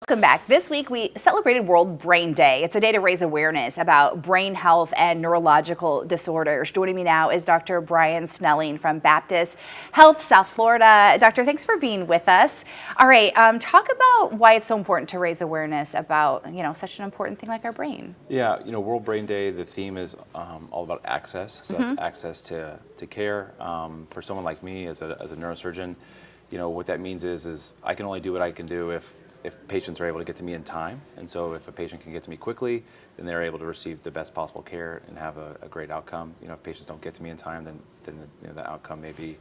Welcome back. This week we celebrated World Brain Day. It's a day to raise awareness about brain health and neurological disorders. Joining me now is Dr. Brian Snelling from Baptist Health, South Florida. Doctor, thanks for being with us. All right, talk about why it's so important to raise awareness about, such an important thing like our brain. Yeah, World Brain Day, the theme is all about access. So that's access to care. For someone like me as a neurosurgeon, what that means is I can only do what I can do if patients are able to get to me in time. And so if a patient can get to me quickly, then they're able to receive the best possible care and have a great outcome. If patients don't get to me in time, then the outcome may be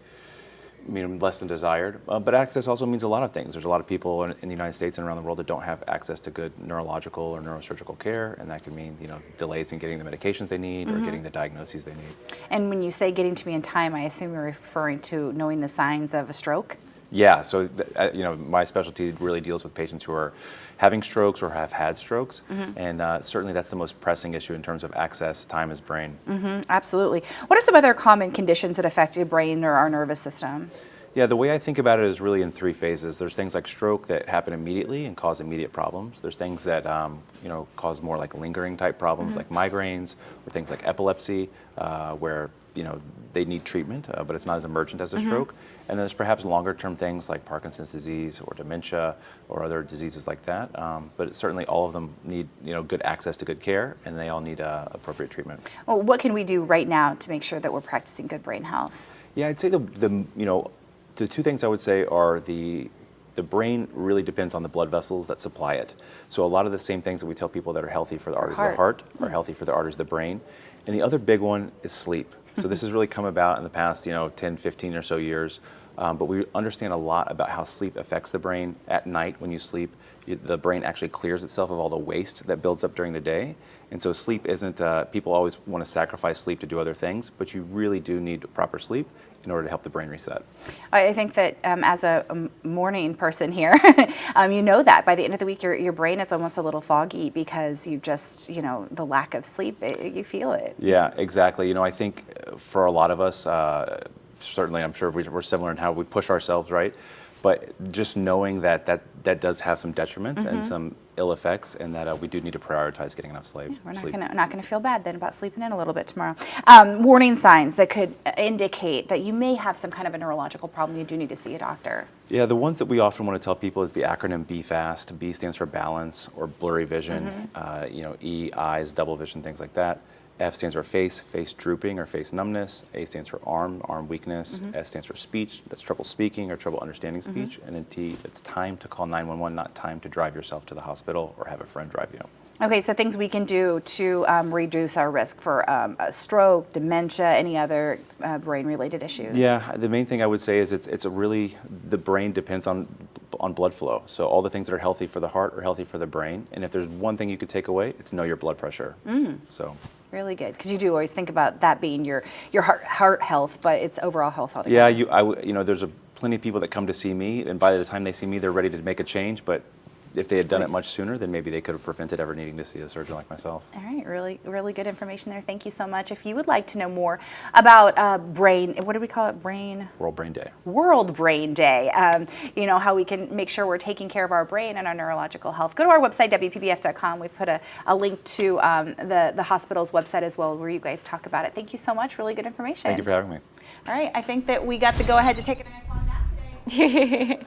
less than desired. But access also means a lot of things. There's a lot of people in the United States and around the world that don't have access to good neurological or neurosurgical care, and that can mean delays in getting the medications they need or getting the diagnoses they need. And when you say getting to me in time, I assume you're referring to knowing the signs of a stroke? Yeah, so my specialty really deals with patients who are having strokes or have had strokes, and certainly that's the most pressing issue in terms of access. Time is brain. Absolutely. What are some other common conditions that affect your brain or our nervous system? Yeah, the way I think about it is really in three phases. There's things like stroke that happen immediately and cause immediate problems. There's things that cause more like lingering type problems like migraines, or things like epilepsy, where they need treatment, but it's not as emergent as a stroke. And there's perhaps longer term things like Parkinson's disease or dementia or other diseases like that. But certainly all of them need good access to good care, and they all need appropriate treatment. Well, what can we do right now to make sure that we're practicing good brain health? Yeah, I'd say the two things I would say are the brain really depends on the blood vessels that supply it. So a lot of the same things that we tell people that are healthy for the arteries of the heart are healthy for the arteries of the brain. And the other big one is sleep. So this has really come about in the past 10, 15 or so years. But we understand a lot about how sleep affects the brain. At night when you sleep, the brain actually clears itself of all the waste that builds up during the day. And so sleep isn't, people always want to sacrifice sleep to do other things, but you really do need proper sleep in order to help the brain reset. I think that as a morning person here, you know that by the end of the week, your brain is almost a little foggy because you just, the lack of sleep, you feel it. Yeah, exactly. I think for a lot of us, certainly I'm sure we're similar in how we push ourselves, right? But just knowing that does have some detriments and some ill effects, and that we do need to prioritize getting enough sleep. Yeah, we're not going to feel bad then about sleeping in a little bit tomorrow. Warning signs that could indicate that you may have some kind of a neurological problem. You do need to see a doctor. Yeah, the ones that we often want to tell people is the acronym BFAST. B stands for balance or blurry vision. E, eyes, double vision, things like that. F stands for face drooping or face numbness. A stands for arm weakness. S stands for speech, that's trouble speaking or trouble understanding speech. And then T, it's time to call 911, not time to drive yourself to the hospital or have a friend drive you. Okay, so things we can do to reduce our risk for a stroke, dementia, any other brain-related issues. Yeah, the main thing I would say is the brain depends on blood flow. So all the things that are healthy for the heart are healthy for the brain. And if there's one thing you could take away, it's know your blood pressure. So. Really good, because you do always think about that being your heart health, but it's overall health altogether. Yeah, there's plenty of people that come to see me, and by the time they see me, they're ready to make a change. But if they had done it much sooner, then maybe they could have prevented ever needing to see a surgeon like myself. All right, really, really good information there. Thank you so much. If you would like to know more about brain, what do we call it? World Brain Day. World Brain Day. How we can make sure we're taking care of our brain and our neurological health. Go to our website, WPBF.com. We've put a link to the hospital's website as well, where you guys talk about it. Thank you so much. Really good information. Thank you for having me. All right, I think that we got the go-ahead to take a nice long nap today.